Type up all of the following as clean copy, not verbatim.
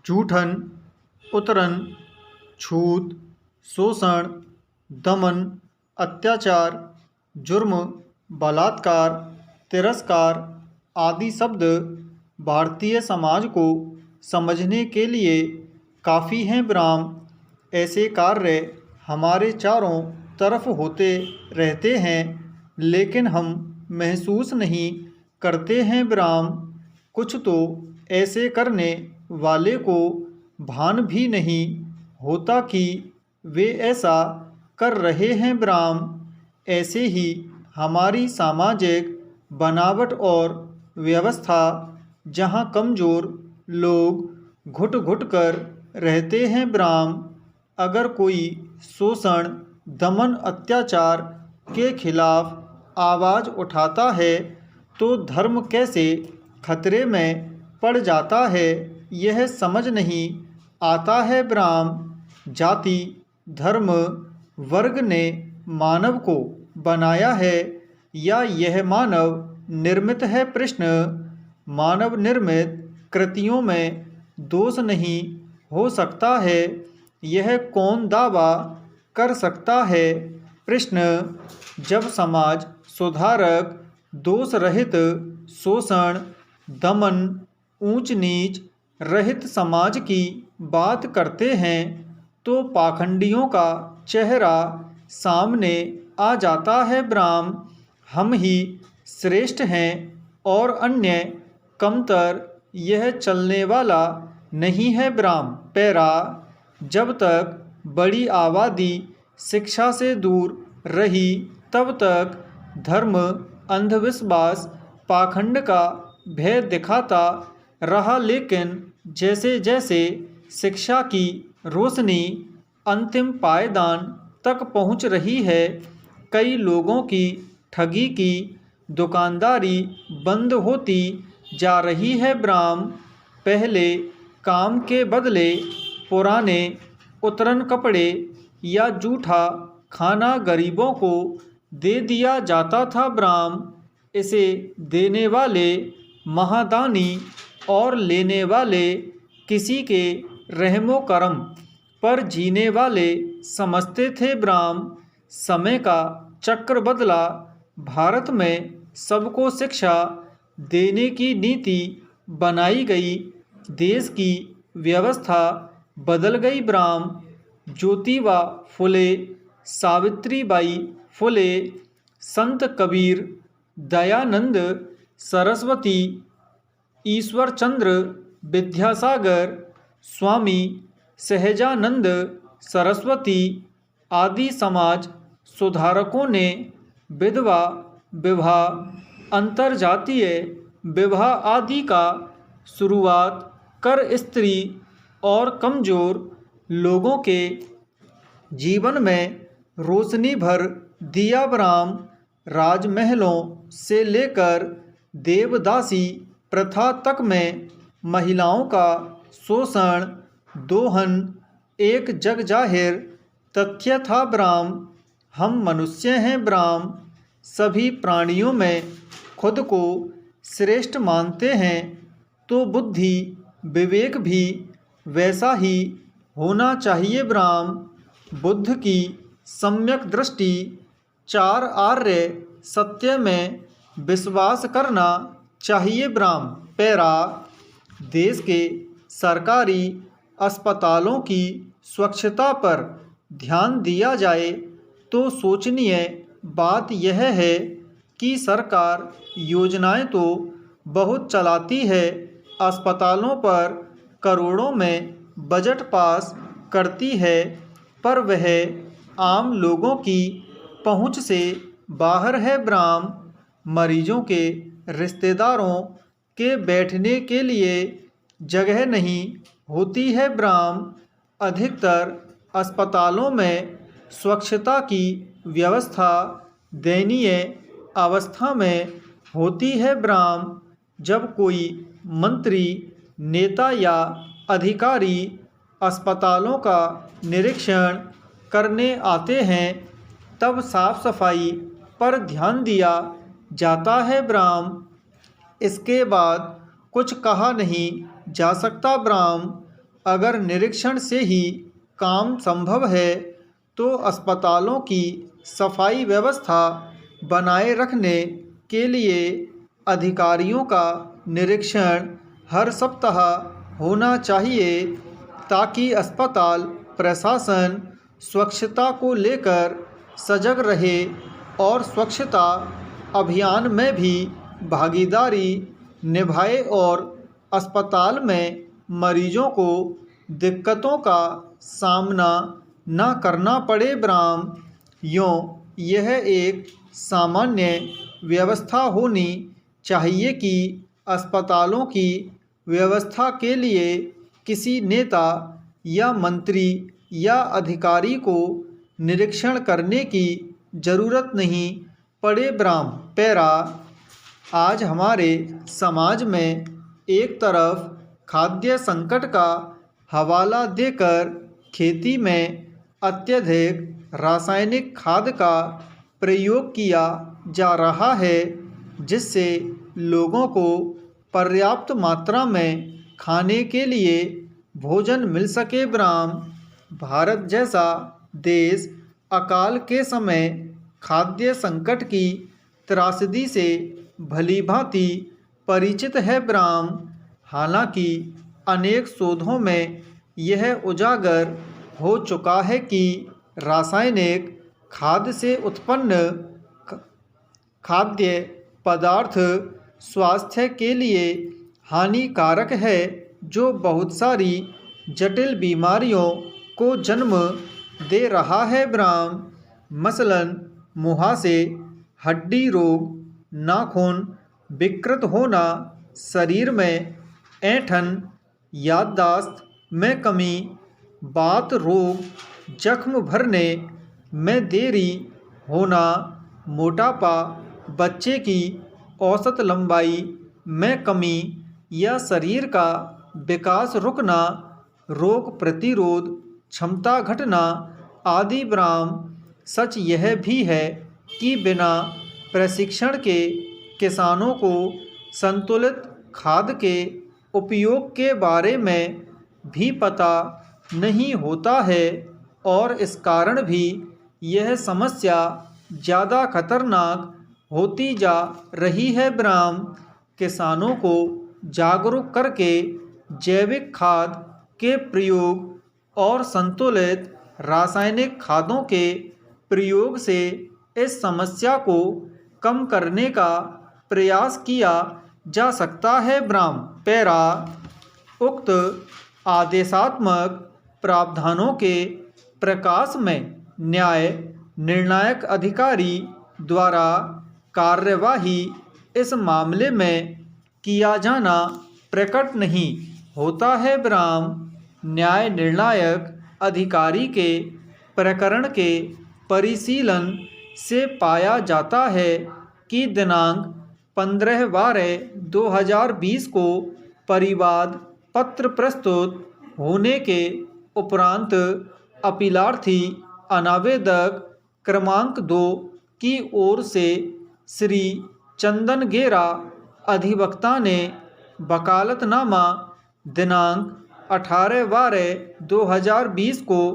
जूठन, उतरन, छूत, शोषण, दमन, अत्याचार, जुर्म, बलात्कार, तिरस्कार आदि शब्द भारतीय समाज को समझने के लिए काफ़ी हैं ब्राह्म। ऐसे कार्य हमारे चारों तरफ होते रहते हैं, लेकिन हम महसूस नहीं करते हैं ब्राह्म। कुछ तो ऐसे करने वाले को भान भी नहीं होता कि वे ऐसा कर रहे हैं ब्राह्म। ऐसे ही हमारी सामाजिक बनावट और व्यवस्था, जहाँ कमज़ोर लोग घुट घुट कर रहते हैं ब्राह्म। अगर कोई शोषण, दमन, अत्याचार के खिलाफ आवाज़ उठाता है तो धर्म कैसे खतरे में पड़ जाता है, यह समझ नहीं आता है ब्राह्म। जाति, धर्म, वर्ग ने मानव को बनाया है या यह मानव निर्मित है? प्रश्न। मानव निर्मित कृतियों में दोष नहीं हो सकता है, यह कौन दावा कर सकता है? प्रश्न। जब समाज सुधारक दोष रहित, शोषण, दमन, ऊंच नीच रहित समाज की बात करते हैं तो पाखंडियों का चेहरा सामने आ जाता है ब्राह्म। हम ही श्रेष्ठ हैं और अन्य कमतर, यह चलने वाला नहीं है ब्राह्म। पैरा। जब तक बड़ी आबादी शिक्षा से दूर रही तब तक धर्म, अंधविश्वास, पाखंड का भय दिखाता रहा, लेकिन जैसे जैसे शिक्षा की रोशनी अंतिम पायदान तक पहुंच रही है, कई लोगों की ठगी की दुकानदारी बंद होती जा रही है ब्राह्म। पहले काम के बदले पुराने उतरन कपड़े या जूठा खाना गरीबों को दे दिया जाता था ब्राह्म। इसे देने वाले महादानी और लेने वाले किसी के रहमो करम पर जीने वाले समझते थे ब्राह्म। समय का चक्र बदला, भारत में सबको शिक्षा देने की नीति बनाई गई, देश की व्यवस्था बदल गई ब्राह्म। ज्योतिबा फुले, सावित्रीबाई फुले, संत कबीर, दयानंद सरस्वती, ईश्वर चंद्र विद्यासागर, स्वामी सहजानंद सरस्वती आदि समाज सुधारकों ने विधवा विवाह, अंतरजातीय विवाह आदि का शुरुआत कर स्त्री और कमज़ोर लोगों के जीवन में रोशनी भर दिया ब्राह्म। राजमहलों से लेकर देवदासी प्रथा तक में महिलाओं का शोषण, दोहन एक जग जाहिर तथ्य था ब्राह्म। हम मनुष्य हैं ब्राह्म, सभी प्राणियों में खुद को श्रेष्ठ मानते हैं, तो बुद्धि विवेक भी वैसा ही होना चाहिए ब्राह्म। बुद्ध की सम्यक दृष्टि, चार आर्य सत्य में विश्वास करना चाहिए ब्राह्म। पैरा। देश के सरकारी अस्पतालों की स्वच्छता पर ध्यान दिया जाए तो सोचनीय बात यह है कि सरकार योजनाएं तो बहुत चलाती है, अस्पतालों पर करोड़ों में बजट पास करती है, पर वह आम लोगों की पहुंच से बाहर है ब्राह्म। मरीजों के रिश्तेदारों के बैठने के लिए जगह नहीं होती है ब्राह्म। अधिकतर अस्पतालों में स्वच्छता की व्यवस्था दयनीय अवस्था में होती है ब्राह्म। जब कोई मंत्री, नेता या अधिकारी अस्पतालों का निरीक्षण करने आते हैं तब साफ सफाई पर ध्यान दिया जाता है ब्राह्म। इसके बाद कुछ कहा नहीं जा सकता ब्राह्म। अगर निरीक्षण से ही काम संभव है तो अस्पतालों की सफाई व्यवस्था बनाए रखने के लिए अधिकारियों का निरीक्षण हर सप्ताह होना चाहिए, ताकि अस्पताल प्रशासन स्वच्छता को लेकर सजग रहे और स्वच्छता अभियान में भी भागीदारी निभाए और अस्पताल में मरीजों को दिक्कतों का सामना न करना पड़े ब्राह्म। यूँ यह एक सामान्य व्यवस्था होनी चाहिए कि अस्पतालों की व्यवस्था के लिए किसी नेता या मंत्री या अधिकारी को निरीक्षण करने की जरूरत नहीं पड़े ब्राह्म। पैरा। आज हमारे समाज में एक तरफ खाद्य संकट का हवाला देकर खेती में अत्यधिक रासायनिक खाद का प्रयोग किया जा रहा है, जिससे लोगों को पर्याप्त मात्रा में खाने के लिए भोजन मिल सके ब्राह्म। भारत जैसा देश अकाल के समय खाद्य संकट की त्रासदी से भली भांति परिचित है ब्राह्म। हालांकि अनेक शोधों में यह उजागर हो चुका है कि रासायनिक खाद से उत्पन्न खाद्य पदार्थ स्वास्थ्य के लिए हानिकारक है, जो बहुत सारी जटिल बीमारियों को जन्म दे रहा है ब्राह्म। मसलन मुहासे, हड्डी रोग, नाखून विकृत होना, शरीर में ऐंठन, याददाश्त में कमी, बात रोग, जख्म भरने में देरी होना, मोटापा, बच्चे की औसत लंबाई में कमी या शरीर का विकास रुकना, रोग प्रतिरोध क्षमता घटना आदि ब्राह्म। सच यह भी है कि बिना प्रशिक्षण के किसानों को संतुलित खाद के उपयोग के बारे में भी पता नहीं होता है और इस कारण भी यह समस्या ज़्यादा खतरनाक होती जा रही है ब्राह्म। किसानों को जागरूक करके जैविक खाद के प्रयोग और संतुलित रासायनिक खादों के प्रयोग से इस समस्या को कम करने का प्रयास किया जा सकता है ब्राह्म। पैरा। उक्त आदेशात्मक प्रावधानों के प्रकाश में न्याय निर्णायक अधिकारी द्वारा कार्यवाही इस मामले में किया जाना प्रकट नहीं होता है ब्राह्म। न्याय निर्णायक अधिकारी के प्रकरण के परिशीलन से पाया जाता है कि दिनांक 15/12/2020 को परिवाद पत्र प्रस्तुत होने के उपरांत अपीलार्थी अनावेदक क्रमांक 2 की ओर से श्री चंदन गेरा अधिवक्ता ने वकालतनामा दिनांक 18/12/2020 को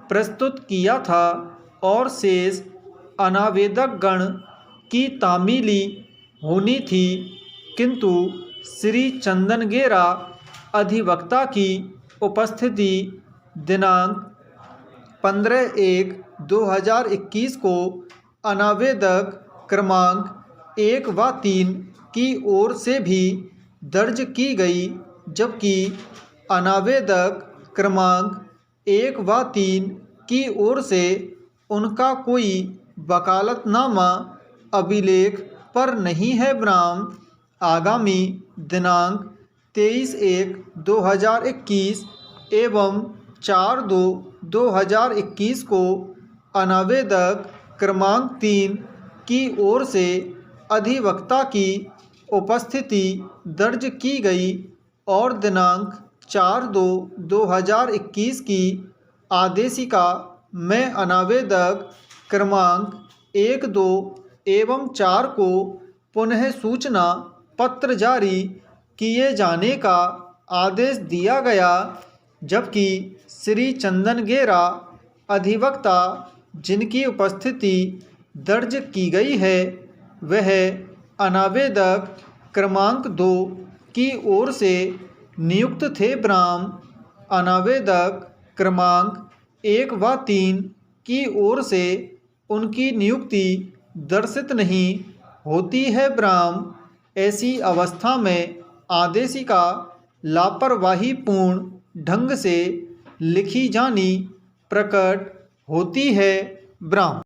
प्रस्तुत किया था और शेष अनावेदक गण की तामीली होनी थी, किंतु श्री चंदन गेरा अधिवक्ता की उपस्थिति दिनांक 15/1/2021 को अनावेदक क्रमांक 1 व 3 की ओर से भी दर्ज की गई, जबकि अनावेदक क्रमांक 1 व 3 की ओर से उनका कोई वकालतनामा अभिलेख पर नहीं है ब्राह्म। आगामी दिनांक 23/1/2021 एवं 4/2/2021 को अनावेदक क्रमांक 3 की ओर से अधिवक्ता की उपस्थिति दर्ज की गई और दिनांक 4/2/2021 की आदेशिका में अनावेदक क्रमांक 1, 2 एवं 4 को पुनः सूचना पत्र जारी किए जाने का आदेश दिया गया, जबकि श्री चंदन गेरा अधिवक्ता जिनकी उपस्थिति दर्ज की गई है वह अनावेदक क्रमांक 2 की ओर से नियुक्त थे। ब्राह्म अनावेदक क्रमांक 1 व 3 की ओर से उनकी नियुक्ति दर्शित नहीं होती है। ब्राह्म ऐसी अवस्था में आदेशिका लापरवाहीपूर्ण ढंग से लिखी जानी प्रकट होती है। ब्राह्म